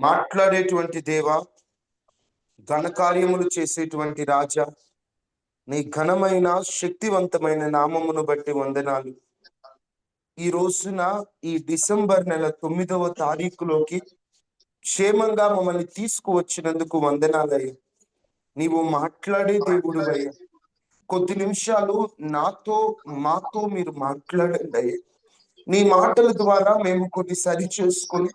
మాట్లాడేటువంటి దేవా, ఘనకార్యములు చేసేటువంటి రాజా, నీ ఘనమైన శక్తివంతమైన నామమును బట్టి వందనాలు. ఈ రోజున ఈ డిసెంబర్ నెల 9వ తారీఖులోకి క్షేమంగా మమ్మల్ని తీసుకువచ్చినందుకు వందనాలయ్యా. నీవు మాట్లాడే దేవుడు అయ్యా. కొద్ది నిమిషాలు మాతో మీరు మాట్లాడండి అయ్యా. నీ మాటల ద్వారా మేము కొన్ని సరి చేసుకొని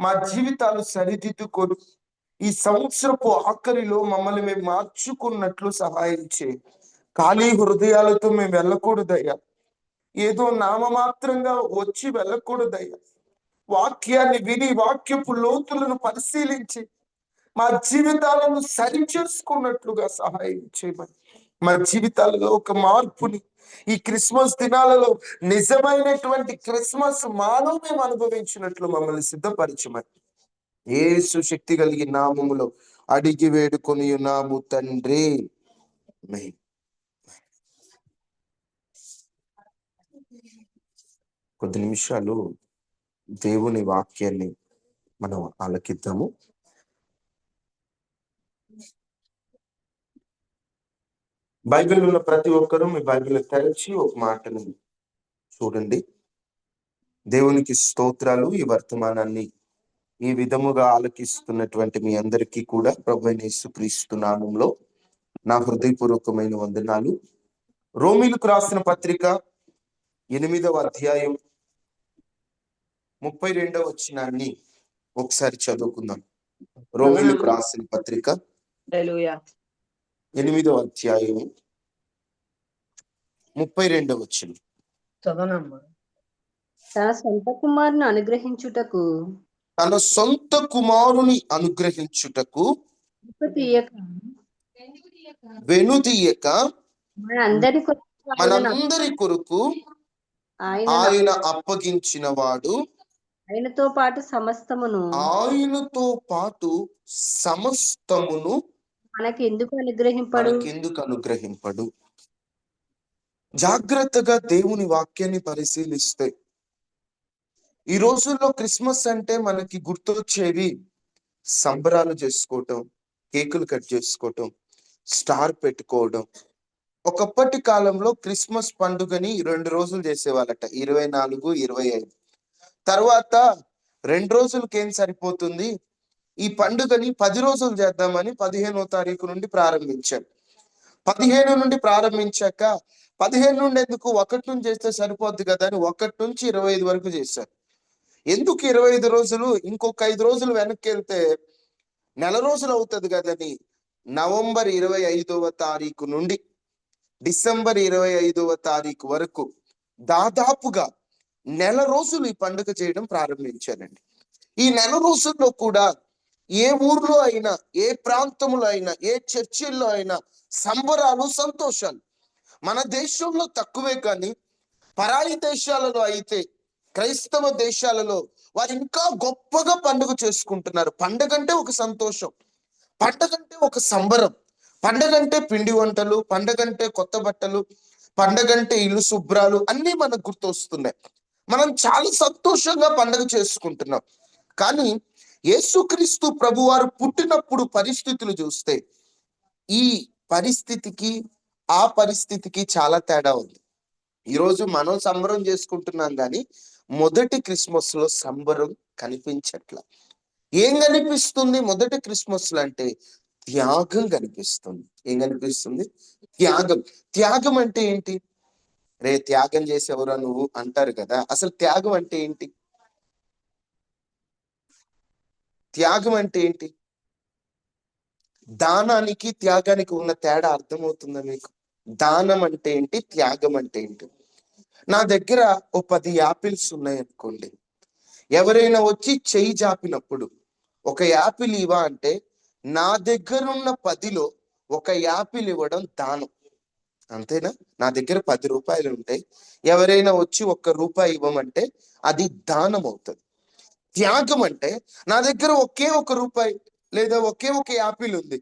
మా జీవితాలు సరిదిద్దుకొని ఈ సంవత్సరపు ఆఖరిలో మమ్మల్ని మేము మార్చుకున్నట్లు సహాయం చేయి. ఖాళీ హృదయాలతో మేము వెళ్ళకూడదయ్యా. ఏదో నామమాత్రంగా వచ్చి వెళ్ళకూడదయ్యా. వాక్యాన్ని విని వాక్యపు లోతులను పరిశీలించి మా జీవితాలను సరి చేసుకున్నట్లుగా సహాయం చేయమని, మా జీవితాలలో ఒక మార్పుని ఈ క్రిస్మస్ దినాలలో నిజమైనటువంటి క్రిస్మస్ మాలో మేము అనుభవించినట్లు మమ్మల్ని సిద్ధపరచమని యేసు శక్తి కలిగిన నామములో అడిగి వేడుకొని ఉన్నాము తండ్రి. కొద్ది నిమిషాలు దేవుని వాక్యాన్ని మనం ఆలకిద్దాము. బైబిల్ ఉన్న ప్రతి ఒక్కరూ మీ బైబిల్ తెరచి ఒక మాటను చూడండి. దేవునికి స్తోత్రాలు. ఈ వర్తమానాన్ని ఈ విధముగా ఆలకిస్తున్నటువంటి మీ అందరికీ కూడా ప్రభువైన యేసుక్రీస్తు నామములో నా హృదయపూర్వకమైన వందనాలు. రోమీలకు రాసిన పత్రిక 8వ అధ్యాయం 32వ వచనాన్ని ఒకసారి చదువుకుందాం. రోమీలకు రాసిన పత్రిక 8వ అధ్యాయం 32వ వచనం. తన సొంత కుమారుని అనుగ్రహించుటకు వెనుదీయక మనందరి కొరకు ఆయన అప్పగించిన వాడు ఆయనతో పాటు సమస్తమును మనకెందుకు అనుగ్రహింపడు. జాగ్రత్తగా దేవుని వాక్యాన్ని పరిశీలిస్తే ఈ రోజుల్లో క్రిస్మస్ అంటే మనకి గుర్తొచ్చేవి సంబరాలు చేసుకోవటం, కేకులు కట్ చేసుకోవటం, స్టార్ పెట్టుకోవడం. ఒకప్పటి కాలంలో క్రిస్మస్ పండుగని 2 రోజులు చేసేవాళ్ళట, 24, 25. తర్వాత 2 రోజులకేం సరిపోతుంది, ఈ పండుగని 10 రోజులు చేద్దామని 15వ తారీఖు నుండి ప్రారంభించారు. 15 నుండి ప్రారంభించాక 15 నుండి ఎందుకు 1 నుంచి చేస్తే సరిపోద్ది కదా అని 1 నుంచి 25 వరకు చేశారు. ఎందుకు 25 రోజులు, ఇంకొక 5 రోజులు వెనక్కి వెళ్తే నెల రోజులు అవుతుంది కదని నవంబర్ 25వ తారీఖు నుండి డిసెంబర్ 25వ తారీఖు వరకు దాదాపుగా నెల రోజులు ఈ పండుగ చేయడం ప్రారంభించారండి. ఈ నెల రోజుల్లో కూడా ఏ ఊర్లో అయినా, ఏ ప్రాంతంలో అయినా, ఏ చర్చిల్లో అయినా సంబరాలు, సంతోషాలు. మన దేశంలో తక్కువే, కానీ పరాయి దేశాలలో అయితే, క్రైస్తవ దేశాలలో వారు ఇంకా గొప్పగా పండుగ చేసుకుంటున్నారు. పండగంటే ఒక సంతోషం, పండగంటే ఒక సంబరం, పండగంటే పిండి వంటలు, పండగంటే కొత్త బట్టలు, పండగంటే ఇల్లు శుభ్రాలు అన్నీ మనకు గుర్తొస్తున్నాయి. మనం చాలా సంతోషంగా పండుగ చేసుకుంటున్నాం. కానీ యేసుక్రీస్తు ప్రభువారు పుట్టినప్పుడు పరిస్థితులు చూస్తే ఈ పరిస్థితికి ఆ పరిస్థితికి చాలా తేడా ఉంది. ఈరోజు మనం సంబరం చేసుకుంటున్నాం, కానీ మొదటి క్రిస్మస్ లో సంబరం కనిపించట్లా. ఏం కనిపిస్తుంది మొదటి క్రిస్మస్ లో అంటే? త్యాగం కనిపిస్తుంది. ఏం కనిపిస్తుంది? త్యాగం. త్యాగం అంటే ఏంటి? రే త్యాగం చేసేవరా నువ్వు అంటారు కదా. అసలు త్యాగం అంటే ఏంటి? త్యాగం అంటే ఏంటి? దానానికి త్యాగానికి ఉన్న తేడా అర్థమవుతుందా మీకు? దానం అంటే ఏంటి, త్యాగం అంటే ఏంటి? నా దగ్గర ఓ 10 యాపిల్స్ ఉన్నాయనుకోండి, ఎవరైనా వచ్చి చెయ్యి జాపినప్పుడు ఒక యాపిల్ ఇవ్వ అంటే నా దగ్గరున్న 10లో ఒక యాపిల్ ఇవ్వడం దానం, అంతేనా? నా దగ్గర 10 రూపాయలు ఉంటాయి, ఎవరైనా వచ్చి 1 రూపాయి ఇవ్వమంటే అది దానం అవుతుంది. త్యాగం అంటే నా దగ్గర ఒకే 1 రూపాయి లేదా ఒకే 1 యాపిల్ ఉంది,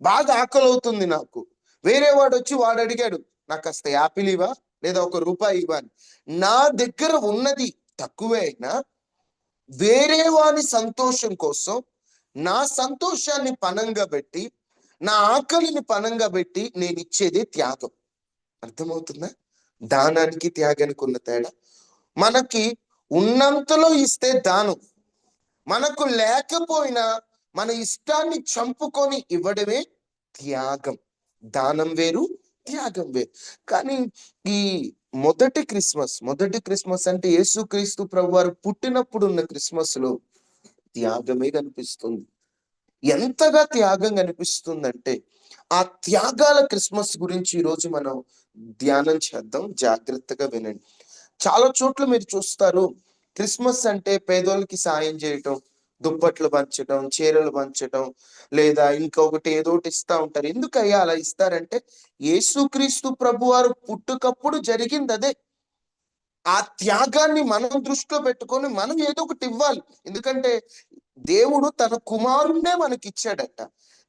బాగా ఆకలి అవుతుంది నాకు, వేరే వాడు వచ్చి వాడు అడిగాడు నాకు కాస్త యాపిల్ ఇవ్వా లేదా 1 రూపాయి ఇవ్వని, నా దగ్గర ఉన్నది తక్కువే అయినా వేరే వాని సంతోషం కోసం నా సంతోషాన్ని పణంగా పెట్టి, నా ఆకలిని పణంగా పెట్టి నేను ఇచ్చేదే త్యాగం. అర్థమవుతుందా? దానానికి త్యాగానికి ఉన్న తేడా. మనకి ఉన్నంతలో ఇస్తే దానం, మనకు లేకపోయినా మన ఇష్టాన్ని చంపుకొని ఇవ్వడమే త్యాగం. దానం వేరు, త్యాగం వేరు. కానీ ఈ మొదటి క్రిస్మస్ అంటే యేసుక్రీస్తు ప్రభువారు పుట్టినప్పుడు ఉన్న క్రిస్మస్ లో త్యాగమే కనిపిస్తుంది. ఎంతగా త్యాగం కనిపిస్తుందంటే ఆ త్యాగాల క్రిస్మస్ గురించి ఈరోజు మనం ధ్యానం చేద్దాం. జాగ్రత్తగా వినండి. చాలా చోట్ల మీరు చూస్తారు, క్రిస్మస్ అంటే పేదోళ్ళకి సాయం చేయటం, దుప్పట్లు పంచటం, చీరలు పంచటం, లేదా ఇంకొకటి ఏదోటి ఇస్తా ఉంటారు. ఎందుకయ్యా అలా ఇస్తారంటే యేసుక్రీస్తు ప్రభువారు పుట్టుకప్పుడు జరిగింది అదే. ఆ త్యాగాన్ని మనం దృష్టిలో పెట్టుకొని మనం ఏదో ఒకటి ఇవ్వాలి. ఎందుకంటే దేవుడు తన కుమారుణ్ణే మనకిచ్చాడట.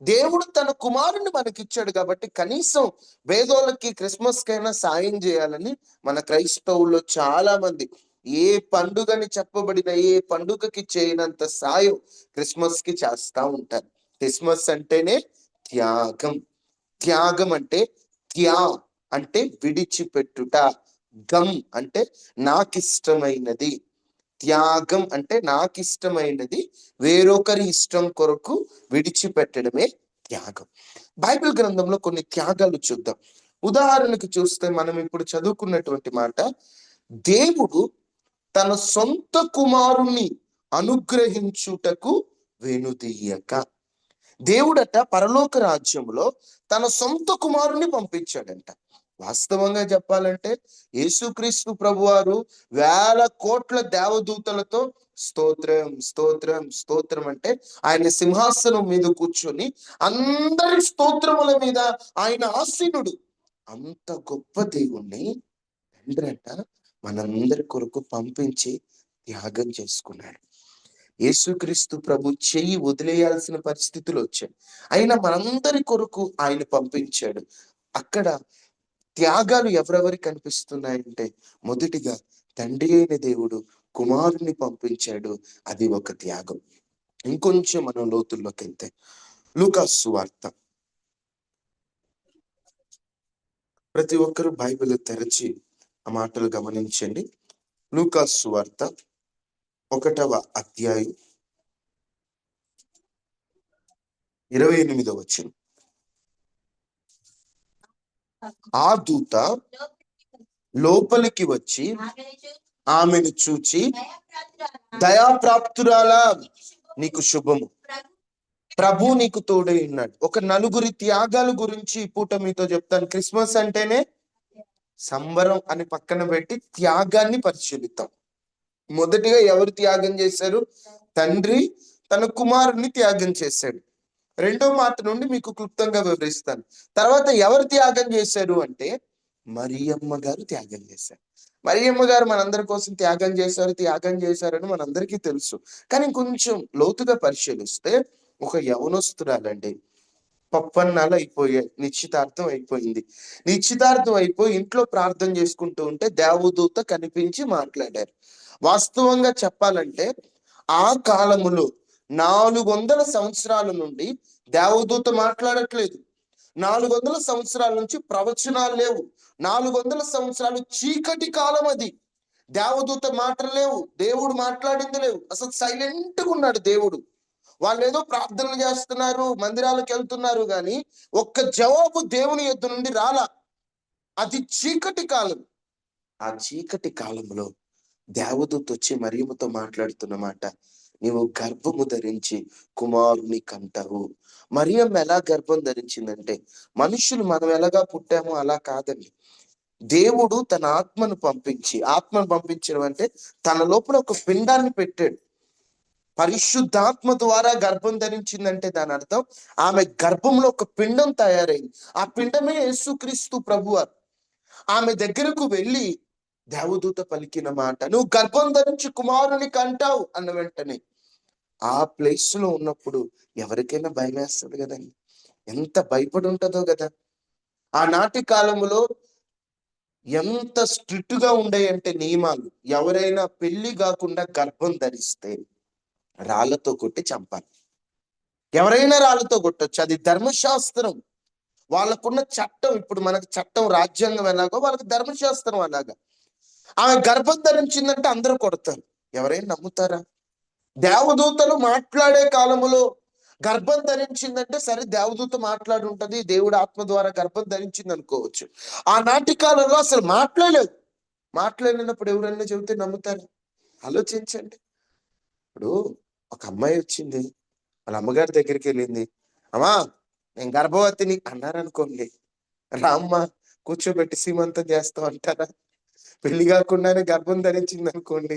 దేవుడు తన కుమారుణ్ణి మనకిచ్చాడు కాబట్టి కనీసం పేదోళ్ళకి క్రిస్మస్ కైనా సాయం చేయాలని మన క్రైస్తవుల్లో చాలా మంది ఏ పండుగని చెప్పబడిన ఏ పండుగకి చేయనంత సాయం క్రిస్మస్ కి చేస్తా ఉంటారు. క్రిస్మస్ అంటేనే త్యాగం. త్యాగం అంటే త్యా అంటే విడిచిపెట్టుట, గం అంటే నాకిష్టమైనది. త్యాగం అంటే నాకిష్టమైనది వేరొకరి ఇష్టం కొరకు విడిచిపెట్టడమే త్యాగం. బైబిల్ గ్రంథంలో కొన్ని త్యాగాలు చూద్దాం. ఉదాహరణకు చూస్తే మనం ఇప్పుడు చదువుకున్నటువంటి మాట, దేవుడు తన సొంత కుమారుణ్ణి అనుగ్రహించుటకు వెనుదీయక. దేవుడట పరలోక రాజ్యంలో తన సొంత కుమారుణ్ణి పంపించాడంట. వాస్తవంగా చెప్పాలంటే యేసుక్రీస్తు ప్రభువారు వేల కోట్ల దేవదూతలతో స్తోత్రం స్తోత్రం స్తోత్రం అంటే ఆయన సింహాసనం మీద కూర్చొని అందరి స్తోత్రముల మీద ఆయన ఆసీనుడు. అంత గొప్ప దేవుణ్ణి తండ్రి అంట మనందరి కొరకు పంపించి త్యాగం చేసుకున్నాడు. యేసుక్రీస్తు ప్రభు చెయ్యి వదిలేయాల్సిన పరిస్థితులు వచ్చాయి, అయినా మనందరి కొరకు ఆయన పంపించాడు. అక్కడ త్యాగాలు ఎవరెవరికి కనిపిస్తున్నాయంటే మొదటిగా తండ్రి అయిన దేవుడు కుమారుని పంపించాడు, అది ఒక త్యాగం. ఇంకొంచెం మనం లోతుల్లోకి వెళ్తే లూకా సువార్త. ప్రతి ఒక్కరు బైబిల్ తెరచి ఆ మాటలు గమనించండి. లూకా సువార్త 1వ అధ్యాయం 28వ వచనం. ఆ దూత లోపలికి వచ్చి ఆమెను చూచి, దయాప్రాప్తురాలా నీకు శుభము, ప్రభు నీకు తోడై ఉన్నాడు. ఒక నలుగురి త్యాగాల గురించి ఈ పూట మీతో చెప్తాను. క్రిస్మస్ అంటేనే సంబరం అని పక్కన పెట్టి త్యాగాన్ని పరిశీలిద్దాం. మొదటిగా ఎవరు త్యాగం చేశారు? తండ్రి తన కుమారుణ్ణి త్యాగం చేశాడు. రెండో మాట నుండి మీకు క్లుప్తంగా వివరిస్తాను. తర్వాత ఎవరు త్యాగం చేశారు అంటే మరియమ్మ గారు త్యాగం చేశారు. మరియమ్మ గారు మనందరి కోసం త్యాగం చేశారని మనందరికీ తెలుసు. కానీ కొంచెం లోతుగా పరిశీలిస్తే ఒక యవనస్తురాలండి. పప్పన్నాలు అయిపోయాయి, నిశ్చితార్థం అయిపోయింది. నిశ్చితార్థం అయిపోయి ఇంట్లో ప్రార్థన చేసుకుంటూ ఉంటే దేవదూత కనిపించి మాట్లాడారు. వాస్తవంగా చెప్పాలంటే ఆ కాలములో 400 సంవత్సరాల నుండి దేవదూత మాట్లాడట్లేదు. 400 సంవత్సరాల నుంచి ప్రవచనాలు లేవు. 400 సంవత్సరాలు చీకటి కాలం అది. దేవదూత మాటలు లేవు, దేవుడు మాట్లాడింది లేవు. అసలు సైలెంట్గా ఉన్నాడు దేవుడు. వాళ్ళు ఏదో ప్రార్థనలు చేస్తున్నారు, మందిరాలకు వెళ్తున్నారు, కానీ ఒక్క జవాబు దేవుని యొద్ద నుండి రాలా. అది చీకటి కాలం. ఆ చీకటి కాలంలో దేవదూత వచ్చి మరియమ్మతో మాట్లాడుతున్నమాట, నీవు గర్భము ధరించి కుమారుని కంటావు. మరియమ్మ ఎలా గర్భం ధరించిందంటే మనుషులు మనం ఎలాగా పుట్టామో అలా కాదండి. దేవుడు తన ఆత్మను పంపించడం అంటే తన లోపల ఒక పిండాన్ని పెట్టాడు. పరిశుద్ధాత్మ ద్వారా గర్భం ధరించిందంటే దాని అర్థం ఆమె గర్భంలో ఒక పిండం తయారైంది. ఆ పిండమే యేసుక్రీస్తు ప్రభువారు. ఆమె దగ్గరకు వెళ్ళి దేవదూత పలికిన మాట, నువ్వు గర్భం ధరించి కుమారుని కంటావు అన్న వెంటనే ఆ ప్లేస్ లో ఉన్నప్పుడు ఎవరికైనా భయం వేస్తుంది కదండి. ఎంత భయపడి ఉంటుందో కదా. ఆనాటి కాలంలో ఎంత స్ట్రిక్ట్ గా ఉండేయంటే నియమాలు, ఎవరైనా పెళ్లి కాకుండా గర్భం ధరిస్తే రాళ్లతో కొట్టి చంపాలి. ఎవరైనా రాళ్లతో కొట్టొచ్చు, అది ధర్మశాస్త్రం. వాళ్ళకున్న చట్టం. ఇప్పుడు మనకు చట్టం రాజ్యాంగం ఎలాగో వాళ్ళకి ధర్మశాస్త్రం అలాగా. ఆమె గర్భం ధరించిందంటే అందరూ కొడతారు. ఎవరైనా నమ్ముతారా? దేవదూతలు మాట్లాడే కాలములో గర్భం ధరించిందంటే సరే, దేవదూత మాట్లాడి ఉంటది, దేవుడు ఆత్మ ద్వారా గర్భం ధరించింది అనుకోవచ్చు. ఆనాటి కాలంలో అసలు మాట్లాడినప్పుడు ఎవరైనా చెబితే నమ్ముతారు? ఆలోచించండి. ఇప్పుడు ఒక అమ్మాయి వచ్చింది, వాళ్ళ అమ్మగారి దగ్గరికి వెళ్ళింది, అమ్మా నేను గర్భవతిని అన్నారనుకోండి, రామ్మ కూర్చోబెట్టి సీమంతం చేస్తాం అంటారా? పెళ్లి కాకుండానే గర్భం ధరించింది అనుకోండి,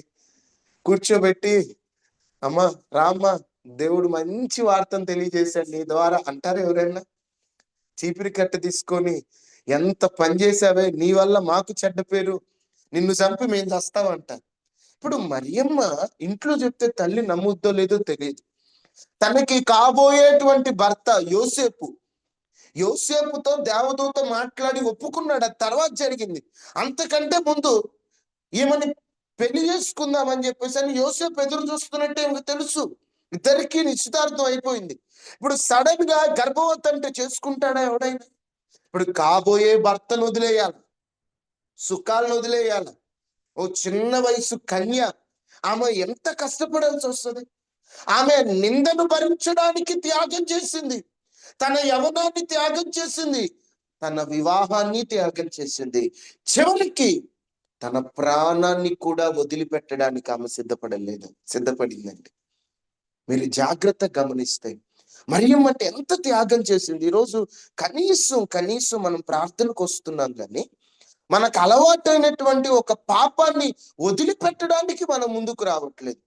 కూర్చోబెట్టి అమ్మా రామ్మ దేవుడు మంచి వార్తను తెలియజేశాడు నీ ద్వారా అంటారు ఎవరైనా? చీపిరి కట్ట తీసుకొని ఎంత పని చేసావే, నీ వల్ల మాకు చెడ్డ పేరు, నిన్ను చంపి మేము చస్తామంటారు. ఇప్పుడు మరియమ్మ ఇంట్లో చెప్తే తల్లి నమ్ముద్దో లేదో తెలియదు. తనకి కాబోయేటువంటి భర్త యోసేపుతో దేవదూత మాట్లాడి ఒప్పుకున్నాడు. అది తర్వాత జరిగింది. అంతకంటే ముందు ఈమెని పెళ్లి చేసుకుందామని చెప్పేసి అని యోసేపు ఎదురు చూస్తున్నట్టే ఇంక తెలుసు. ఇద్దరికి నిశ్చితార్థం అయిపోయింది. ఇప్పుడు సడన్ గా గర్భవతి అంటే చేసుకుంటాడా ఎవడైనా? ఇప్పుడు కాబోయే భర్తను వదిలేయాలి, సుఖాలను వదిలేయాలి. ఓ చిన్న వయసు కన్య, ఆమె ఎంత కష్టపడాల్సి వస్తుంది. ఆమె నిందను భరించడానికి త్యాగం చేసింది, తన యవ్వనాన్ని త్యాగం చేసింది, తన వివాహాన్ని త్యాగం చేసింది, చివరికి తన ప్రాణాన్ని కూడా వదిలిపెట్టడానికి ఆమె సిద్ధపడిందండి. మీరు జాగ్రత్త గమనిస్తే మరియమ్మ అంటే ఎంత త్యాగం చేసింది. ఈరోజు కనీసం మనం ప్రార్థనకు వస్తున్నాం, కానీ మనకు అలవాటైనటువంటి ఒక పాపాన్ని వదిలిపెట్టడానికి మనం ముందుకు రావట్లేదు.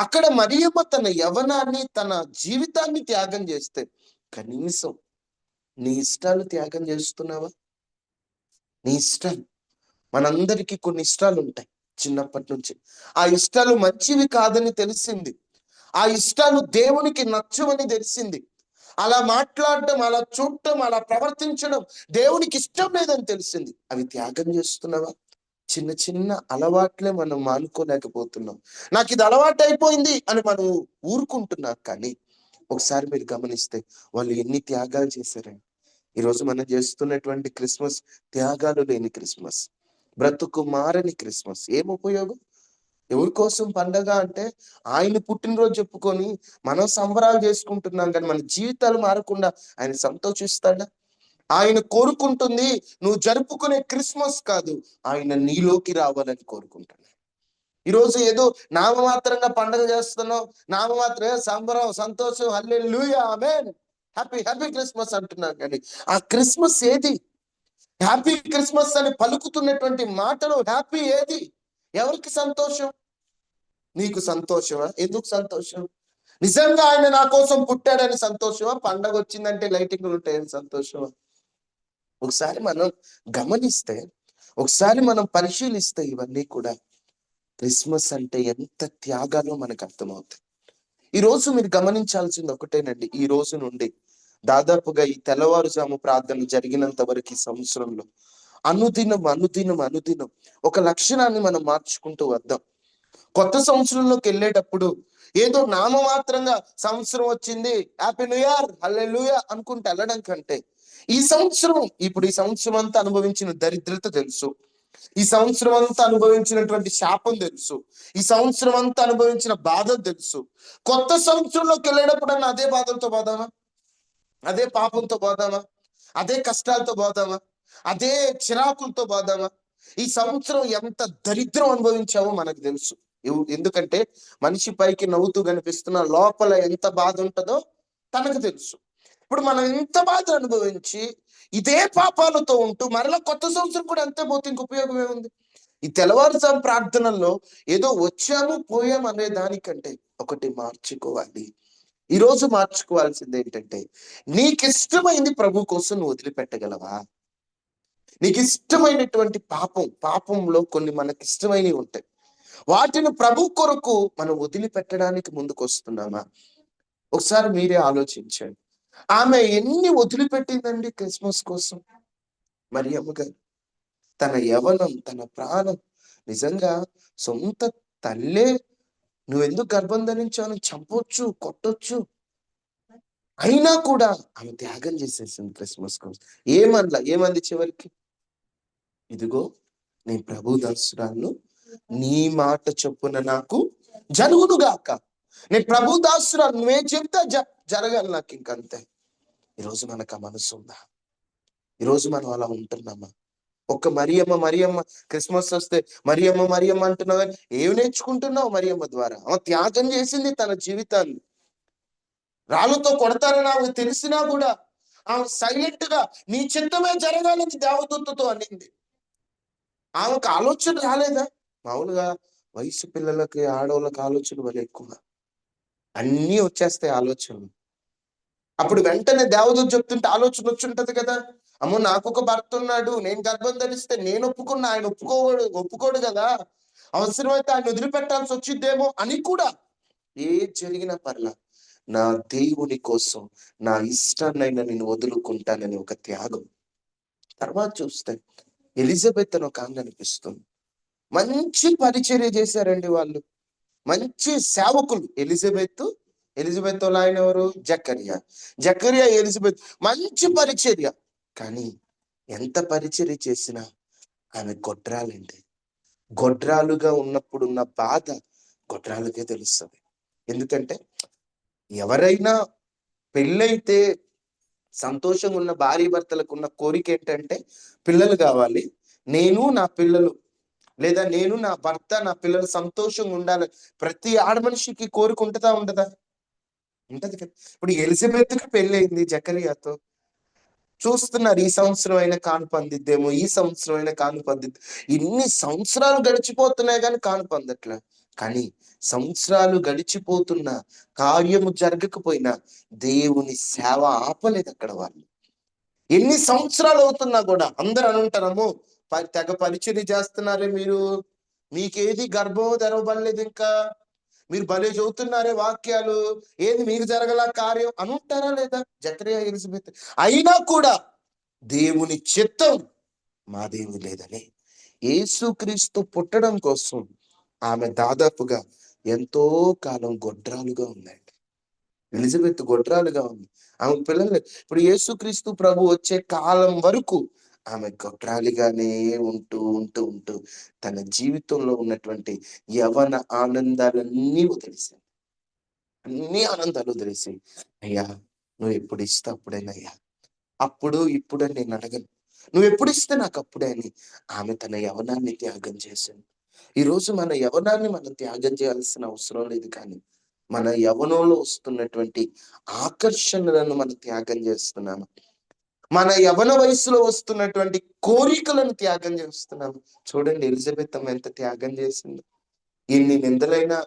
అక్కడ మరియమ్మ తన యవ్వనాన్ని, తన జీవితాన్ని త్యాగం చేస్తే, కనీసం నీ ఇష్టాలు త్యాగం చేస్తున్నావా? నీ ఇష్టాలు, మనందరికీ కొన్ని ఇష్టాలు ఉంటాయి చిన్నప్పటి నుంచి. ఆ ఇష్టాలు మంచివి కాదని తెలిసింది, ఆ ఇష్టాలు దేవునికి నచ్చవని తెలిసింది, అలా మాట్లాడటం, అలా చూడటం, అలా ప్రవర్తించడం దేవునికి ఇష్టం లేదని తెలిసింది. అవి త్యాగం చేస్తున్నావా? చిన్న చిన్న అలవాట్లే మనం మానుకోలేకపోతున్నాం. నాకు ఇది అలవాటు అయిపోయింది అని మనం ఊరుకుంటున్నాం. కానీ ఒకసారి మీరు గమనిస్తే వాళ్ళు ఎన్ని త్యాగాలు చేశారండి. ఈరోజు మనం చేస్తున్నటువంటి క్రిస్మస్ త్యాగాలు లేని క్రిస్మస్, బ్రతుకు మారని క్రిస్మస్. ఏం ఉపయోగం? ఎవరి కోసం పండగ అంటే ఆయన పుట్టినరోజు చెప్పుకొని మనం సంబరాలు చేసుకుంటున్నాం, కానీ మన జీవితాలు మారకుండా ఆయన సంతోషిస్తాడా? ఆయన కోరుకుంటుంది నువ్వు జరుపుకునే క్రిస్మస్ కాదు, ఆయన నీలోకి రావాలని కోరుకుంటున్నాడు. ఈరోజు ఏదో నామమాత్రంగా పండగ చేస్తున్నాం, నామమాత్రంగా సంబరం, సంతోషం, హల్లెలూయా, ఆమేన్, హ్యాపీ క్రిస్మస్ అంటున్నాం, కానీ ఆ క్రిస్మస్ ఏది? హ్యాపీ క్రిస్మస్ అని పలుకుతున్నటువంటి మాటలు హ్యాపీ ఏది? ఎవరికి సంతోషం? నీకు సంతోషమా? ఎందుకు సంతోషం? నిజంగా ఆయన నా కోసం పుట్టాడని సంతోషమా? పండగ వచ్చిందంటే లైటింగ్లు ఉంటాయని సంతోషమా? ఒకసారి మనం గమనిస్తే, ఒకసారి మనం పరిశీలిస్తే ఇవన్నీ కూడా క్రిస్మస్ అంటే ఎంత త్యాగాలో మనకు అర్థమవుతాయి. ఈ రోజు మీరు గమనించాల్సింది ఒకటేనండి. ఈ రోజు నుండి దాదాపుగా ఈ తెల్లవారుజాము ప్రార్థన జరిగినంత వరకు ఈ సంవత్సరంలో అనుదినం ఒక లక్షణాన్ని మనం మార్చుకుంటూ వద్దాం. కొత్త సంవత్సరంలోకి వెళ్ళేటప్పుడు ఏదో నామమాత్రంగా సంవత్సరం వచ్చింది, హ్యాపీ న్యూ ఇయర్, హల్లెలూయా అనుకుంటూ వెళ్ళడం కంటే, ఈ సంవత్సరం అంతా అనుభవించిన దరిద్రత తెలుసు, ఈ సంవత్సరం అంతా అనుభవించినటువంటి శాపం తెలుసు, ఈ సంవత్సరం అంతా అనుభవించిన బాధ తెలుసు. కొత్త సంవత్సరంలోకి వెళ్ళేటప్పుడు అదే బాధలతో పోదామా? అదే పాపంతో పోదామా? అదే కష్టాలతో పోదామా? అదే చిరాకులతో పోదామా? ఈ సంవత్సరం ఎంత దరిద్రం అనుభవించామో మనకు తెలుసు. ఎందుకంటే మనిషి పైకి నవ్వుతూ కనిపిస్తున్న లోపల ఎంత బాధ ఉంటుందో తనకు తెలుసు. ఇప్పుడు మనం ఎంత బాధ అనుభవించి ఇదే పాపాలతో ఉంటూ మరలా కొత్త సంవత్సరం కూడా అంతే పోతే ఇంక ఉపయోగం ఏముంది? ఈ తెల్లవారుజాము ప్రార్థనల్లో ఏదో వచ్చాము పోయాము అనే దానికంటే ఒకటి మార్చుకోవాలి. ఈరోజు మార్చుకోవాల్సింది ఏంటంటే, నీకు ఇష్టమైంది ప్రభు కోసం నువ్వు వదిలిపెట్టగలవా? నీకు ఇష్టమైనటువంటి పాపంలో కొన్ని మనకి ఇష్టమైనవి ఉంటాయి, వాటిని ప్రభు కొరకు మనం వదిలిపెట్టడానికి ముందుకు వస్తున్నామా? ఒకసారి మీరే ఆలోచించండి. ఆమె ఎన్ని వదిలిపెట్టిందండి క్రిస్మస్ కోసం? మరియమ్మ గారు తన యవనం, తన ప్రాణం, నిజంగా సొంత తల్లే నువ్వెందుకు గర్భం ధరించావు అని చంపొచ్చు, కొట్టొచ్చు. అయినా కూడా ఆమె త్యాగం చేసేసింది క్రిస్మస్ కోసం. ఏమంది చివరికి? ఇదిగో నీ ప్రభు దాసురాలు, నీ మాట చొప్పున నాకు జరుగును గాక. నీ ప్రభు దాసురాలు, నువ్వేం చెప్తా జరగాలి నాకు, ఇంకంతే. ఈరోజు మనకు ఆ మనసు ఉందా? ఈరోజు మనం అలా ఉంటున్నామా? ఒక్క మరియమ్మ క్రిస్మస్ వస్తే మరియమ్మ అంటున్నావు, కానీ ఏమి నేర్చుకుంటున్నావు మరియమ్మ ద్వారా? ఆమె త్యాగం చేసింది తన జీవితాన్ని. రాళ్ళతో కొడతారని ఆమెకు తెలిసినా కూడా ఆమె సైలెంట్ గా నీ చిత్తమే జరగాలని దేవదూతతో అనింది. ఆమెకు ఆలోచన రాలేదా? మామూలుగా వయసు పిల్లలకి, ఆడవాళ్ళకి ఆలోచన వల్ల ఎక్కువ అన్నీ వచ్చేస్తాయి ఆలోచనలు. అప్పుడు వెంటనే దేవదూత చెప్తుంటే ఆలోచన వచ్చుంటది కదా, అమ్మో నాకు ఒక భర్త ఉన్నాడు, నేను గర్భం ధరిస్తే నేను ఒప్పుకున్నా, ఆయన ఒప్పుకోడు కదా, అవసరమైతే ఆయన వదిలిపెట్టాల్సి వచ్చిద్దేమో అని కూడా. ఏ జరిగిన పర్లా నా దేవుని కోసం నా ఇష్టాన్నైనా నేను వదులుకుంటానని ఒక త్యాగం. తర్వాత చూస్తే ఎలిజబెత్ అని ఒక ఆమె అనిపిస్తుంది. మంచి పరిచర్య చేశారండి వాళ్ళు, మంచి సేవకులు. ఎలిజబెత్ వాళ్ళ ఆయన ఎవరు? జకరియా ఎలిజబెత్, మంచి పరిచర్య. కానీ ఎంత పరిచర్య చేసినా ఆమె గొడ్రాలండి. గొడ్రాలుగా ఉన్నప్పుడున్న బాధ గొడ్రాలకే తెలుస్తుంది. ఎందుకంటే ఎవరైనా పెళ్ళైతే సంతోషంగా ఉన్న భార్య భర్తలకు ఉన్న కోరిక ఏంటంటే పిల్లలు కావాలి, నేను నా పిల్లలు, లేదా నేను నా భర్త నా పిల్లలు సంతోషంగా ఉండాలి. ప్రతి ఆడమనిషికి కోరిక ఉంటుందా ఉండదా? ఉంటది కదా. ఇప్పుడు ఎలిజబెత్కి పెళ్ళయింది జకరియాతో, చూస్తున్నారు ఈ సంవత్సరం అయినా కాను పొందిద్దేమో, ఈ సంవత్సరం అయినా కాను పొందిద్ది. ఇన్ని సంవత్సరాలు గడిచిపోతున్నాయి కానీ కాను పొందట్లా. కానీ సంవత్సరాలు గడిచిపోతున్నా, కార్యము జరగకపోయినా దేవుని సేవ ఆపలేదు అక్కడ వాళ్ళు. ఎన్ని సంవత్సరాలు అవుతున్నా కూడా అందరూ అనుంటారము, తెగ పరిచర్య చేస్తున్నారే మీరు, మీకేది గర్భం తెరవబడలేదు, ఇంకా మీరు భలే చదువుతున్నారే వాక్యాలు, ఏది మీకు జరగల కార్యం అనుంటారా లేదా? జకరియా ఎలిజబెత్ అయినా కూడా దేవుని చిత్తం మాదేమి లేదని, యేసుక్రీస్తు పుట్టడం కోసం ఆమె దాదాపుగా ఎంతో కాలం గొడ్రాలుగా ఉందండి. ఎలిజబెత్ గొడ్రాలుగా ఉంది. ఆమె పిల్లలు ఇప్పుడు యేసుక్రీస్తు ప్రభు వచ్చే కాలం వరకు ఆమె గొడ్రాలిగానే ఉంటూ తన జీవితంలో ఉన్నటువంటి యవన ఆనందాలన్నీ వదిలేసింది. అన్ని ఆనందాలు వదిలేసి, అయ్యా నువ్వు ఎప్పుడు ఇస్తే అప్పుడేనయ్యా, అప్పుడు ఇప్పుడు అని నేను అడగను, నువ్వు ఎప్పుడు ఇస్తే నాకు అప్పుడే అని ఆమె తన యవనాన్ని త్యాగం చేసింది. ఈరోజు మన యవనాన్ని మనం త్యాగం చేయాల్సిన అవసరం లేదు, కానీ మన యవనంలో వస్తున్నటువంటి ఆకర్షణలను మనం త్యాగం చేస్తున్నాము. మన యవన వయసులో వస్తున్నటువంటి కోరికలను త్యాగం చేస్తున్నాము. చూడండి ఎలిజబెత్ అమ్మ ఎంత త్యాగం చేసింది. ఎన్ని నిందలైనా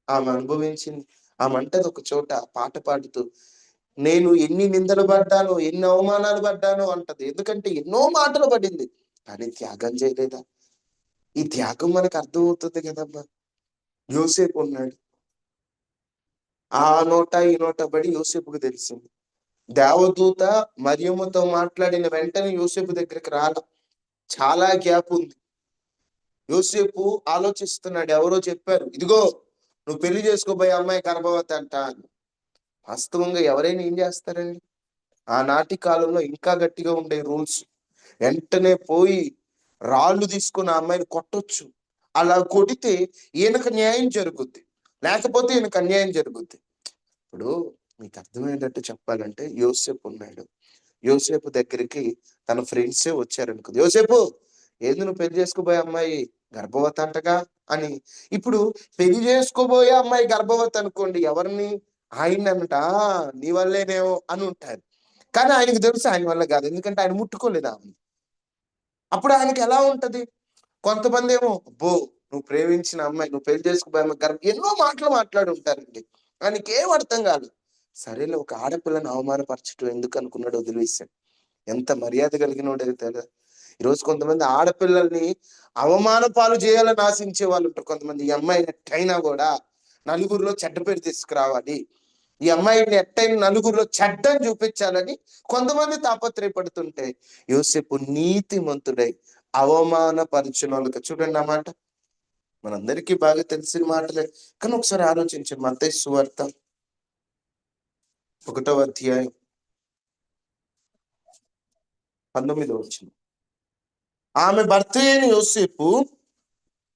ఆమె అనుభవించింది. ఆమె అంటది ఒక చోట పాట పాడుతూ, నేను ఎన్ని నిందలు పడ్డానో, ఎన్ని అవమానాలు పడ్డానో అంటది. ఎందుకంటే ఎన్నో మాటలు పడింది, కానీ త్యాగం చేయలేదా? ఈ త్యాగం మనకు అర్థమవుతుంది కదమ్మా. యోసేపు ఉన్నాడు, ఆ నోట ఈ నోట పడి యోసేపుకు తెలిసింది. దేవదూత మరియమ్మతో మాట్లాడిన వెంటనే యోసేపు దగ్గరికి రాల, చాలా గ్యాప్ ఉంది. యోసేపు ఆలోచిస్తున్నాడు, ఎవరో చెప్పారు, ఇదిగో నువ్వు పెళ్లి చేసుకోబోయే అమ్మాయి గర్భవతి అంట అని. వాస్తవంగా ఎవరైనా ఏం చేస్తారండి? ఆనాటి కాలంలో ఇంకా గట్టిగా ఉండే రూల్స్. వెంటనే పోయి రాళ్ళు తీసుకుని ఆ అమ్మాయిని కొట్టొచ్చు. అలా కొడితే ఈయనకు న్యాయం జరుగుద్ది, లేకపోతే ఈయనకు అన్యాయం జరుగుద్ది. ఇప్పుడు మీకు అర్థమయ్యేటట్టు చెప్పాలంటే, యోసేపు ఉన్నాడు, యోసేపు దగ్గరికి తన ఫ్రెండ్సే వచ్చారనుకుంది, యోసేపు ఏంది నువ్వు పెళ్లి చేసుకోబోయే అమ్మాయి గర్భవతి అంటగా అని. ఇప్పుడు పెళ్లి చేసుకోబోయే అమ్మాయి గర్భవతి అనుకోండి, ఎవరిని? ఆయన అనట, నీ వల్లేనేమో అని ఉంటారు. కానీ ఆయనకు తెలుసు ఆయన వల్ల కాదు, ఎందుకంటే ఆయన ముట్టుకోలేదు ఆమె. అప్పుడు ఆయనకి ఎలా ఉంటది? కొంతమంది ఏమో, అబ్బో నువ్వు ప్రేమించిన అమ్మాయి, నువ్వు పెళ్లి చేసుకోబోయే అమ్మాయి ఎన్నో మాటలు మాట్లాడి ఉంటారండి. ఆయనకి ఏం అర్థం కాదు. సరేలే, ఒక ఆడపిల్లని అవమానపరచడం ఎందుకు అనుకున్నాడు, వదిలేశాడు. ఎంత మర్యాద కలిగినోడు కదా. ఈరోజు కొంతమంది ఆడపిల్లల్ని అవమాన పాలు చేయాలని ఆశించే వాళ్ళు ఉంటారు. కొంతమంది ఈ అమ్మాయిని ఎట్టయినా కూడా నలుగురిలో చెడ్డ పేరు తీసుకురావాలి, ఈ అమ్మాయిని ఎట్టయినా నలుగురిలో చెడ్డని చూపించాలని కొంతమంది తాపత్రయపడుతుంటే, యోసేపు నీతిమంతుడై అవమానపరిచిన వాళ్ళకి. చూడండి ఆ మాట మనందరికీ బాగా తెలిసిన మాటలే, కానీ ఒకసారి ఆలోచించండి. మత్తయి సువార్త 1వ అధ్యాయం 19వ వచనం. ఆమె భర్త అయిన యోసేపు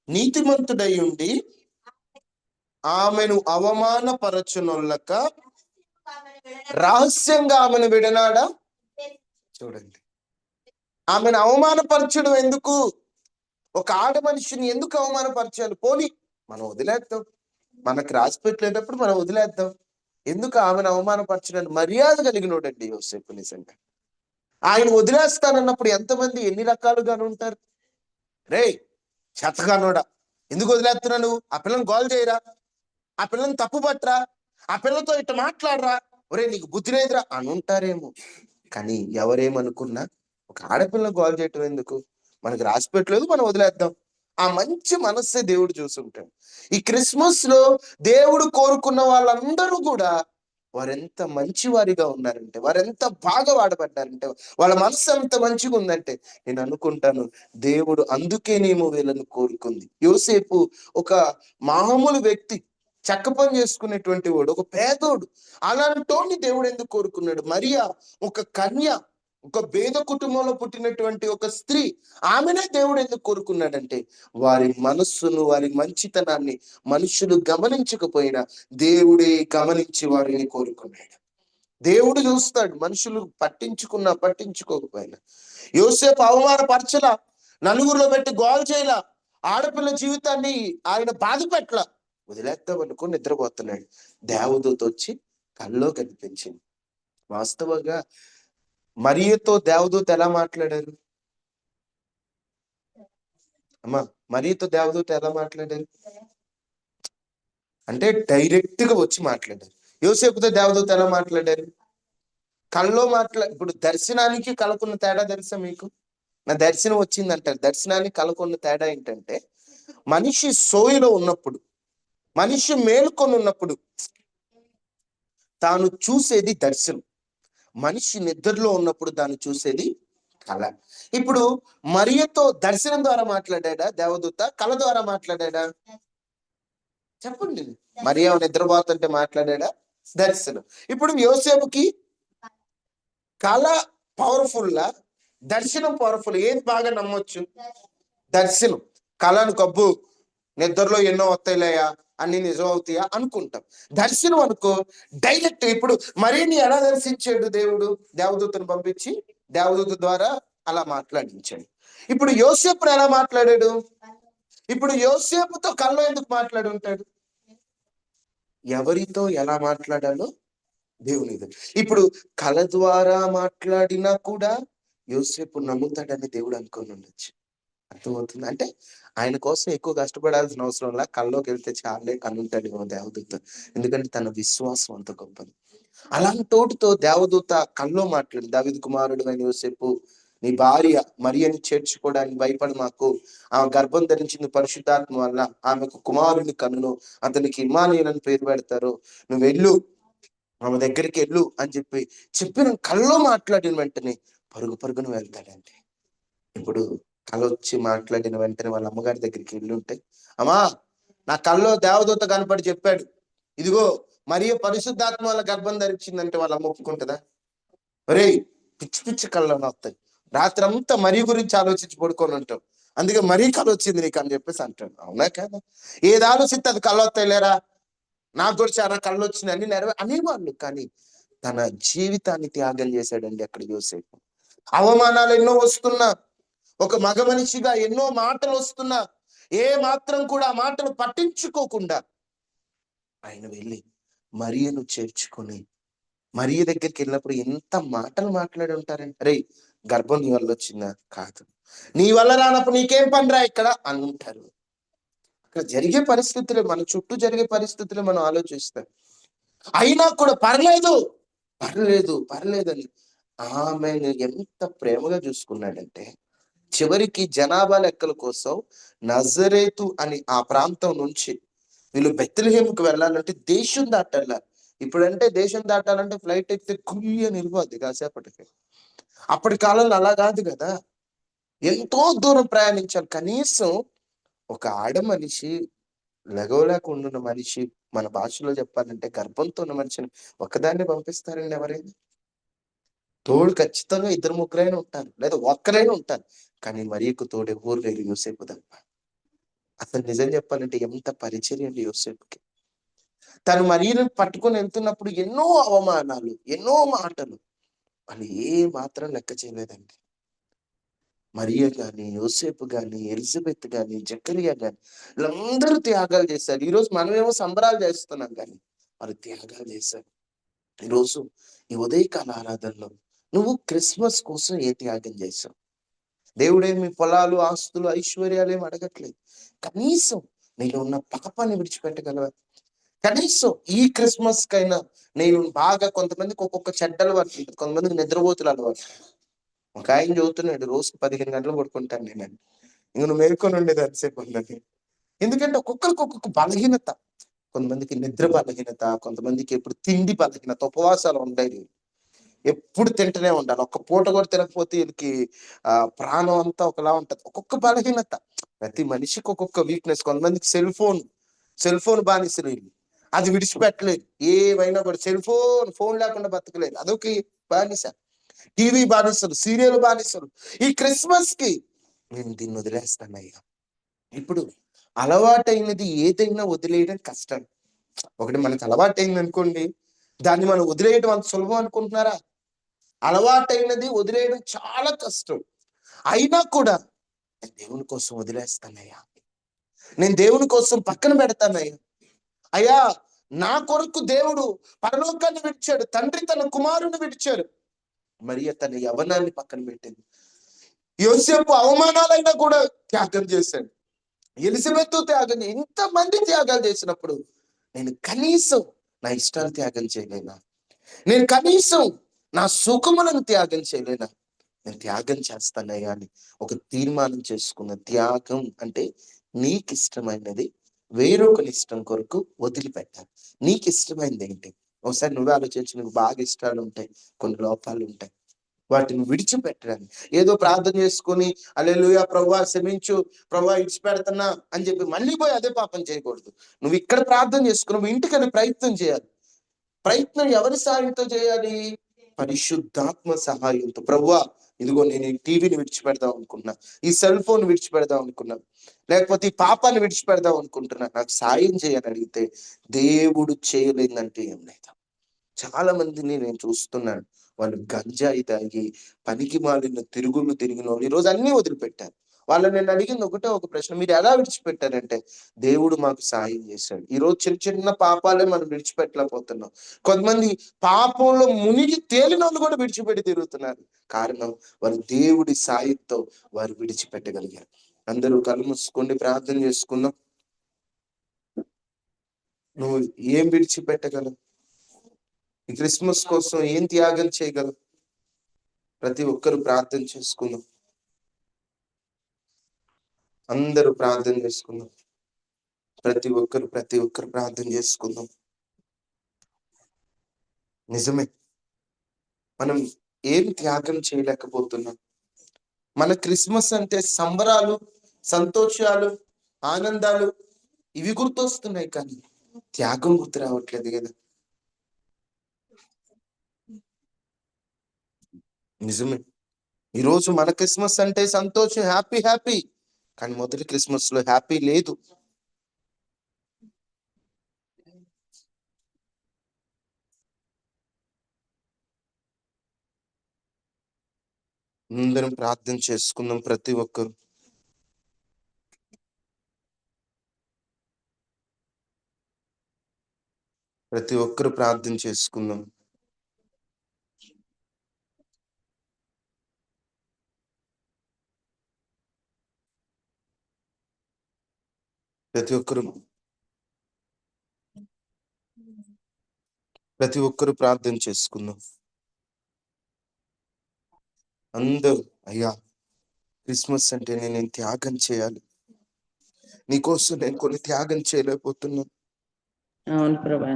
నీతిమంతుడై ఉండి ఆమెను అవమానపరచునొల్లక రహస్యంగా ఆమెను విడనాడా. చూడండి, ఆమెను అవమానపరచడం ఎందుకు? ఒక ఆడ మనిషిని ఎందుకు అవమానపరచాలి? పోనీ మనం వదిలేద్దాం, మనకు రాసి పెట్టేటప్పుడు మనం వదిలేద్దాం. ఎందుకు ఆమెను అవమానపరచడానికి? మర్యాద కలిగినోడండి యోసేపు. నిజంగా ఆయన వదిలేస్తానన్నప్పుడు ఎంతమంది ఎన్ని రకాలుగాను ఉంటారు. రే చెత్తగానోడా, ఎందుకు వదిలేస్తున్నావు? ఆ పిల్లని గోల్ చేయరా, ఆ పిల్లని తప్పు పట్టరా, ఆ పిల్లతో ఇట్ట మాట్లాడరా, ఒరే నీకు బుద్ధి లేదురా అని ఉంటారేమో. కానీ ఎవరేమనుకున్నా ఒక ఆడపిల్ల గోల్ చేయటం ఎందుకు? మనకి రాసి పెట్టలేదు, మనం వదిలేద్దాం. ఆ మంచి మనస్సే దేవుడు చూసుంటాడు. ఈ క్రిస్మస్ లో దేవుడు కోరుకున్న వాళ్ళందరూ కూడా వారెంత మంచి వారిగా ఉన్నారంటే, వారెంత బాగా వాడబడ్డారంటే, వాళ్ళ మనసు ఎంత మంచిగా ఉందంటే, నేను అనుకుంటాను దేవుడు అందుకేనేమో వీళ్ళని కోరుకుంది. యోసేపు ఒక మామూలు వ్యక్తి, చెక్క పని చేసుకునేటువంటి వాడు, ఒక పేదోడు. అలాంటోని దేవుడు ఎందుకు కోరుకున్నాడు? మరియా ఒక కన్య, ఒక పేద కుటుంబంలో పుట్టినటువంటి ఒక స్త్రీ, ఆమెనే దేవుడు ఎందుకు కోరుకున్నాడంటే, వారి మనస్సును, వారి మంచితనాన్ని మనుషులు గమనించకపోయినా దేవుడే గమనించి వారిని కోరుకున్నాడు. దేవుడు చూస్తాడు, మనుషులు పట్టించుకున్నా పట్టించుకోకపోయినా. యోసేపు అవమానపరచల, నలుగురిలో పెట్టి గోల్ చేయలా, ఆడపిల్ల జీవితాన్ని ఆయన బాధ పెట్టల. వదిలేద్దాం అనుకుని నిద్రపోతున్నాడు. దేవదూత వచ్చి కల్లో కనిపించింది. వాస్తవంగా మరియతో దేవదూత ఎలా మాట్లాడారు అమ్మా? మరియతో దేవదూత ఎలా మాట్లాడారు అంటే డైరెక్ట్ గా వచ్చి మాట్లాడారు. యోసేపుతో దేవదూత ఎలా మాట్లాడారు? కల్లో ఇప్పుడు దర్శనానికి కలకున్న తేడా తెలుసా మీకు? నా దర్శనం వచ్చింది అంటారు. దర్శనానికి కలకున్న తేడా ఏంటంటే, మనిషి సోయిలో ఉన్నప్పుడు, మనిషి మేలుకొని ఉన్నప్పుడు తాను చూసేది దర్శనం. మనిషి నిద్రలో ఉన్నప్పుడు తాను చూసేది కళ. ఇప్పుడు మరియతో దర్శనం ద్వారా మాట్లాడా దేవదూత, కళ ద్వారా మాట్లాడా? చెప్పండి. మరియా నిద్రపోతుంటే మాట్లాడా, దర్శనం. ఇప్పుడు యోసేపుకి కళ పవర్ఫుల్లా, దర్శనం పవర్ఫుల్? ఏది బాగా నమ్మొచ్చు? దర్శనం. కళను కబ్బు నిద్రలో ఎన్నో వస్తాయిలేయా, అన్ని నిజం అవుతాయా అనుకుంటాం. దర్శనం అనుకో డైరెక్ట్. ఇప్పుడు మరీని ఎలా దర్శించాడు దేవుడు? దేవదూతను పంపించి దేవదూత ద్వారా అలా మాట్లాడించాడు. ఇప్పుడు యోసేపును ఎలా మాట్లాడాడు? ఇప్పుడు యోసేపుతో కల్లో ఎందుకు మాట్లాడి ఉంటాడు? ఎవరితో ఎలా మాట్లాడాలో దేవుని. ఇప్పుడు కళ ద్వారా మాట్లాడినా కూడా యోసేపు నమ్ముతాడని దేవుడు అనుకుని ఉండొచ్చు. అర్థమవుతుంది అంటే, ఆయన కోసం ఎక్కువ కష్టపడాల్సిన అవసరంలా, కల్లోకి వెళ్తే చాలే అనుంటాడేమో దేవదూత. ఎందుకంటే తన విశ్వాసం అంత గొప్పది. అలాంటోటితో దేవదూత కల్లో మాట్లాడి, దావీదు కుమారుడు అయిన యోసేపు, నీ భార్య మరియని చేర్చుకోవడానికి భయపడి మాకు, ఆమె గర్భం ధరించింది పరిశుద్ధాత్మ వల్ల, ఆమెకు కుమారుని కన్నును, అతనికి ఇమ్మానుయేలు అని పేరు పెడతారు, నువ్వు వెళ్ళు, ఆమె దగ్గరికి వెళ్ళు అని చెప్పిన కల్లో మాట్లాడిన వెంటనే పరుగు పరుగున వెళ్తాడండి. ఇప్పుడు కళ వచ్చి మాట్లాడిన వెంటనే వాళ్ళ అమ్మగారి దగ్గరికి వెళ్ళి ఉంటే, అమ్మా నా కల్లో దేవదూత కనపడి చెప్పాడు, ఇదిగో మరియు పరిశుద్ధాత్మ వల్ల గర్భం ధరించిందంటే వాళ్ళ అమ్మ ఒప్పుకుంటుందా? ఒరే పిచ్చి పిచ్చి కళ్ళు వస్తాయి, రాత్రి అంతా మరీ గురించి ఆలోచించి పడుకొని ఉంటావు, అందుకే మరీ కళ వచ్చింది నీకు అని చెప్పేసి అంటాడు. అవునా కదా? ఏది ఆలోచిస్తే అది కళ్ళు వస్తాయి లేరా? నాకు కూడా చాలా కళ్ళు వచ్చినాయి అని అనేవాళ్ళు. కానీ తన జీవితాన్ని త్యాగం చేశాడండి అక్కడ యోసేపు. అవమానాలు ఎన్నో వస్తున్నా, ఒక మగ మనిషిగా ఎన్నో మాటలు వస్తున్నా, ఏ మాత్రం కూడా ఆ మాటలు పట్టించుకోకుండా ఆయన వెళ్ళి మరియను చేర్చుకొని, మరియ దగ్గరికి వెళ్ళినప్పుడు ఎంత మాటలు మాట్లాడి ఉంటారంటే, రే గర్భం నీ వల్ల వచ్చిందా? కాదు. నీ వల్ల రానప్పుడు నీకేం పనిరా ఇక్కడ అని ఉంటారు. అక్కడ జరిగే పరిస్థితులు, మన చుట్టూ జరిగే పరిస్థితులు మనం ఆలోచిస్తాం. అయినా కూడా పర్లేదు పర్లేదు పర్లేదని ఆమెను ఎంత ప్రేమగా చూసుకున్నాడంటే, చివరికి జనాభా లెక్కల కోసం నజరేతు అని ఆ ప్రాంతం నుంచి వీళ్ళు బెత్లెహేముకు వెళ్ళాలంటే దేశం దాటాల. ఇప్పుడంటే దేశం దాటాలంటే ఫ్లైట్ ఎక్కితే కుయ్య నిలిపోద్ది కాసేపటికి. అప్పటి కాలంలో అలా కాదు కదా. ఎంతో దూరం ప్రయాణించాలి. కనీసం ఒక ఆడ మనిషి, లెగవలేకుండా ఉన్న మనిషి, మన భాషలో చెప్పాలంటే గర్భంతో ఉన్న మనిషిని ఒక్కదాన్నే పంపిస్తారండి ఎవరైనా? తోడు ఖచ్చితంగా ఇద్దరు ముగ్గురైనా ఉంటారు, లేదా ఒక్కరైనా ఉంటారు. కానీ మరియకు తోడు ఎవ్వరు లేరు యోసేపు తప్ప. అసలు నిజం చెప్పాలంటే ఎంత పరిచర్య అండి యోసేపుకి. తను మరియను పట్టుకొని వెళ్తున్నప్పుడు ఎన్నో అవమానాలు, ఎన్నో మాటలు, వాళ్ళు ఏ మాత్రం లెక్క చేయలేదండి. మరియ గాని, యోసేపు గాని, ఎలిజబెత్ గాని, జకరియా గాని, వీళ్ళందరూ త్యాగాలు చేశారు. ఈరోజు మనమేమో సంబరాలు చేస్తున్నాం కానీ వాళ్ళు త్యాగాలు చేశారు. ఈరోజు ఈ ఉదయకాల ఆరాధనలో నువ్వు క్రిస్మస్ కోసం ఏ త్యాగం చేశావు? దేవుడేమి పొలాలు, ఆస్తులు, ఐశ్వర్యాలు ఏమి అడగట్లేదు. కనీసం నేను ఉన్న పాపాన్ని విడిచిపెట్టగలవా? కనీసం ఈ క్రిస్మస్ కైనా నేను బాగా, కొంతమందికి ఒక్కొక్క చెడ్డ అలవాటు ఉంటుంది, కొంతమందికి నిద్రపోతులు అలవాటు. ఒక ఆయన చదువుతున్నాడు, రోజుకి 15 గంటలు పడుకుంటాను నేను. ఇంక నువ్వు మేల్కొని ఉండేది ఎంతసేపు ఉన్నది. ఎందుకంటే ఒక్కొక్కరికి ఒక్కొక్క బలహీనత. కొంతమందికి నిద్ర బలహీనత, కొంతమందికి ఎప్పుడు తిండి బలహీనత, ఉపవాసాలు ఉంటాయి, ఎప్పుడు తింటూనే ఉండాలి. ఒక్క పూట కూడా తినకపోతే వీళ్ళకి ప్రాణం అంతా ఒకలా ఉంటది. ఒక్కొక్క బలహీనత, ప్రతి మనిషికి ఒక్కొక్క వీక్నెస్. కొంతమందికి సెల్ ఫోన్ బానిసలు వీళ్ళు, అది విడిచిపెట్టలేదు. ఏమైనా కూడా ఫోన్ లేకుండా బతకలేదు, అదొక బానిస. టీవీ బానిసలు, సీరియల్ బానిసలు. ఈ క్రిస్మస్ కి నేను దీన్ని వదిలేస్తానయ్యా. ఇప్పుడు అలవాటైనది ఏదైనా వదిలేయడం కష్టం. ఒకటి మనకు అలవాటైంది అనుకోండి, దాన్ని మనం వదిలేయడం అంత సులభం అనుకుంటున్నారా? అలవాటైనది వదిలేయడం చాలా కష్టం. అయినా కూడా నేను దేవుని కోసం వదిలేస్తానయ్యా, నేను దేవుని కోసం పక్కన పెడతానయ్యా. అయ్యా, నా కొరకు దేవుడు పరలోకాన్ని విడిచాడు, తండ్రి తన కుమారుని విడిచాడు, మరియ తన యవ్వనాన్ని పక్కన పెట్టింది. యోసేపు అవమానాలైనా కూడా త్యాగం చేశాడు, ఎలిజబెత్ త్యాగం, ఇంతమంది త్యాగాలు చేసినప్పుడు నేను కనీసం నా ఇష్టాలు త్యాగం చేయలేనా? నేను కనీసం నా సుఖములను త్యాగం చేయలేనా? నేను త్యాగం చేస్తానయ్యా అని ఒక తీర్మానం చేసుకున్న. త్యాగం అంటే నీకు ఇష్టమైనది వేరొకరి ఇష్టం కొరకు వదిలిపెట్టాలి. నీకు ఇష్టమైనది ఏంటి? ఒకసారి నువ్వే ఆలోచించి, నువ్వు బాగా ఇష్టాలు ఉంటాయి, కొన్ని లోపాలు ఉంటాయి, వాటిని విడిచిపెట్టడానికి. ఏదో ప్రార్థన చేసుకుని హల్లెలూయా ప్రభువా క్షమించు ప్రభువా విడిచిపెడుతున్నా అని చెప్పి మళ్ళీ పోయి అదే పాపం చేయకూడదు. నువ్వు ఇక్కడ ప్రార్థన చేసుకుని ఇంటికని ప్రయత్నం చేయాలి. ప్రయత్నం ఎవరి సాయంతో చేయాలి? పరిశుద్ధాత్మ సహాయంతో. ప్రభువా ఇదిగో నేను ఈ టీవీని విడిచిపెడదాం అనుకున్నా, ఈ సెల్ ఫోన్ విడిచిపెడదాం అనుకున్నా, లేకపోతే ఈ పాపాన్ని విడిచిపెడదాం అనుకుంటున్నా, నాకు సాయం చేయని అడిగితే దేవుడు చేయలేదంటే ఏం లేదు. చాలా మందిని నేను చూస్తున్నాను, వాళ్ళు గంజాయి తాగి పనికి మాలిన తిరుగుళ్ళు తిరిగిన వాళ్ళు ఈరోజు అన్ని వదిలిపెట్టారు. వాళ్ళని నేను అడిగింది ఒకటే ఒక ప్రశ్న, మీరు ఎలా విడిచిపెట్టారంటే దేవుడు మాకు సాయం చేశాడు. ఈరోజు చిన్న చిన్న పాపాలే మనం విడిచిపెట్టలేకపోతున్నాం. కొంతమంది పాపంలో మునిగి తేలిన వాళ్ళు కూడా విడిచిపెట్టి తిరుగుతున్నారు. కారణం, వారు దేవుడి సాయంతో వారు విడిచిపెట్టగలిగారు. అందరూ కళ్ళు మూసుకోండి, ప్రార్థన చేసుకుందాం. నువ్వు ఏం విడిచిపెట్టగలవు? ఈ క్రిస్మస్ కోసం ఏం త్యాగం చేయగలవు? ప్రతి ఒక్కరు ప్రార్థన చేసుకుందాం. అందరూ ప్రార్థన చేసుకుందాం. ప్రతి ఒక్కరు ప్రార్థన చేసుకుందాం. నిజమే, మనం ఏం త్యాగం చేయలేకపోతున్నాం. మన క్రిస్మస్ అంటే సంబరాలు, సంతోషాలు, ఆనందాలు ఇవి గుర్తొస్తున్నాయి, కానీ త్యాగం గుర్తు రావట్లేదు కదా. నిజమే, ఈరోజు మన క్రిస్మస్ అంటే సంతోషం, హ్యాపీ, కానీ మొదటి క్రిస్మస్ లో హ్యాపీ లేదు. అందరం ప్రార్థన చేసుకుందాం. ప్రతి ఒక్కరు ప్రార్థన చేసుకుందాం. ప్రతి ఒక్కరు ప్రార్థన చేసుకుందాం. అందరూ, అయ్యా క్రిస్మస్ అంటే నేను త్యాగం చేయాలి, నీకోసం నేను కొన్ని త్యాగం చేయలేకపోతున్నాను. అవును ప్రభా,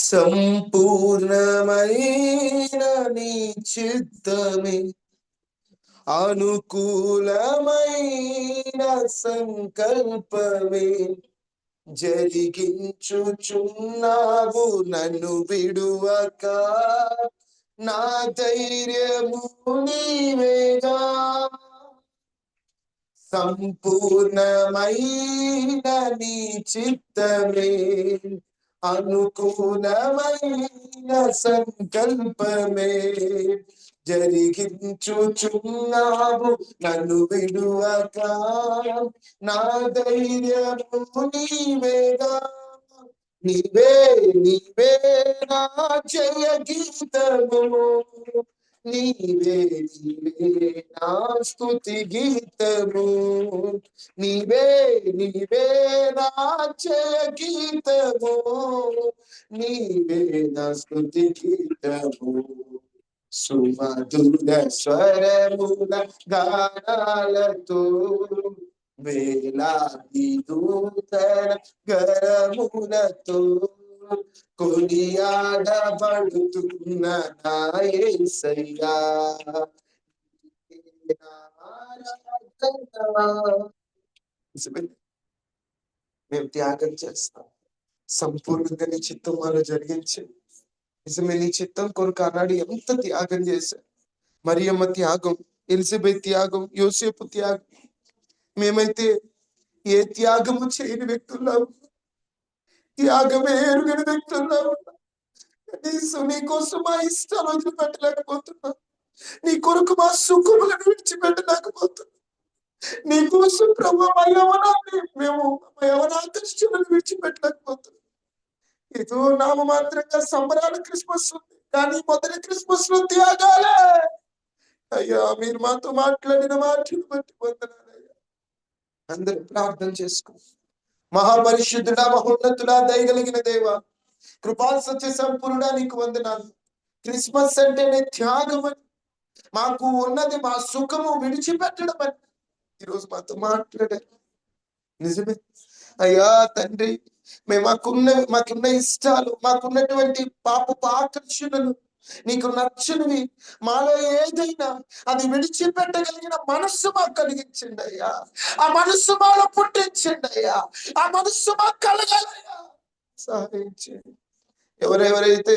సంపూర్ణమైన నీ చిత్తమే అనుకూలమైన సంకల్పమే జరిగించుచున్నావు నన్ను విడువక, నా ధైర్యము నీవేగా. సంపూర్ణమైన నీ చిత్తమే అనుకూలమైన సంకల్పమే జరిగించుచున్నావు నన్ను విడువక, నా ధైర్యము నీవేగా. నీవే నీవే నా జయ గీతము, నీవే నీవే నా స్తుతి గీతము, నీవే నీవే నా జయ గీతము, నీవే నా స్తుతి గీతము. సుమధుర స్వరముల గానాలతో వేలాది దూతల గరములతో కొనియాడబడుతున్న నా యేసయ్యా, మేము త్యాగం చేస్తాం. సంపూర్ణంగా నీ చిత్తం వాళ్ళు జరిగించి, నిజమే నీ చిత్తం కొరకు ఆనాడు ఎంత త్యాగం చేశారు. మరియమ్మ త్యాగం, ఎలిజబెత్ త్యాగం, యోసేపు త్యాగం. మేమైతే ఏ త్యాగము చేయని వ్యక్తుల్లో, త్యాగమే ఎరుగని వ్యక్తుల్లో నీ కోసం మా ఇష్టాలు వదిలిపెట్టలేకపోతున్నా, నీ కొరకు మా సుఖములను విడిచిపెట్టలేకపోతున్నా. నీ కోసం ప్రభు మా యవనాన్ని మేము మా యవనాకర్షణను విడిచిపెట్టలేకపోతున్నాం. ఏదో నామమాత్రంగా సంబరాల క్రిస్మస్ ఉంది, కానీ మొదటి క్రిస్మస్ లో త్యాగాలే. అయ్యా మీరు మాతో మాట్లాడిన మాటలు బట్టి వందనాలయ్యా. అందరూ ప్రార్థన చేసుకో. మహాపరిశుద్ధుడా, మహోన్నతుడా, దయగలిగిన దేవ, కృపా సత్య సంపూర్ణ నీకు వందనాలు. క్రిస్మస్ అంటేనే త్యాగం అని, మాకు ఉన్నది మా సుఖము విడిచిపెట్టడం అని ఈరోజు మాతో మాట్లాడారు. నిజమే అయ్యా తండ్రి, మాకున్న ఇష్టాలు, మాకున్నటువంటి పాపపు ఆకర్షణలు, నీకు నచ్చనివి మాలో ఏదైనా అది విడిచిపెట్టగలిగిన మనస్సు మాకు కలిగించండి అయ్యా. ఆ మనస్సు మాలో పుట్టించండి అయ్యా. ఆ మనస్సు మాకు కలగాలయ్యా, సహాయం చేయండి. ఎవరెవరైతే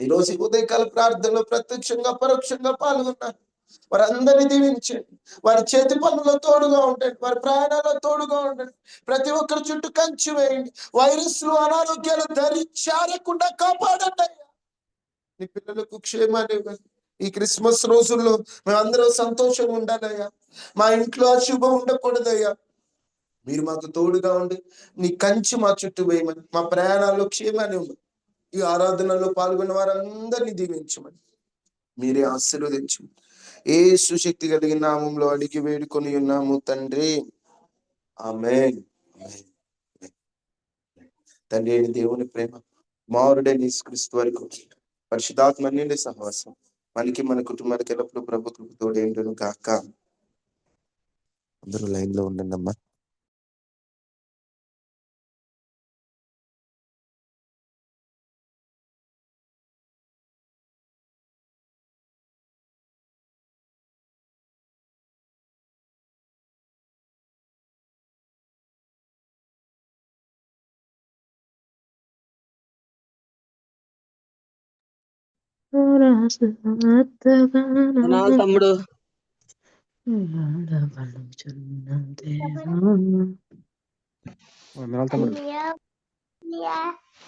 ఈరోజు ఉదయకాల ప్రార్థనలో ప్రత్యక్షంగా పరోక్షంగా పాల్గొన్నారు, వారందరినీ దీవించండి. వారి చేతి పనుల్లో తోడుగా ఉండండి, వారి ప్రయాణాల్లో తోడుగా ఉండండి. ప్రతి ఒక్కరి చుట్టూ కంచి వేయండి. వైరస్లు అనారోగ్యాలు ధరించారకుండా కాపాడండి అయ్యా. నీ పిల్లలకు క్షేమాన్ని ఇవ్వండి. ఈ క్రిస్మస్ రోజుల్లో మేమందరం సంతోషంగా ఉండాలయ్యా. మా ఇంట్లో అశుభం ఉండకూడదయ్యా. మీరు మాకు తోడుగా ఉండి నీ కంచి మా చుట్టూ వేయమని, మా ప్రయాణాల్లో క్షేమాన్ని ఇవ్వమని, ఈ ఆరాధనలో పాల్గొన్న వారందరినీ దీవించమని, మీరే ఆశీర్వదించమని యేసు శక్తి కలిగిన నామంలో అడిగి వేడుకొని ఉన్నాము తండ్రి, ఆమేన్. తండ్రి అయిన దేవుని ప్రేమ, కుమారుడైన యేసుక్రీస్తు వారి కృప, పరిశుద్ధాత్మ నిండి సహవాసం మనకి మన కుటుంబానికి ఎల్లప్పుడూ ప్రభు కృప తోడేండును గాక. అందరూ లైన్ లో ఉండండి అమ్మా. తమ్ముడు వందనాలు తమ్ముడు.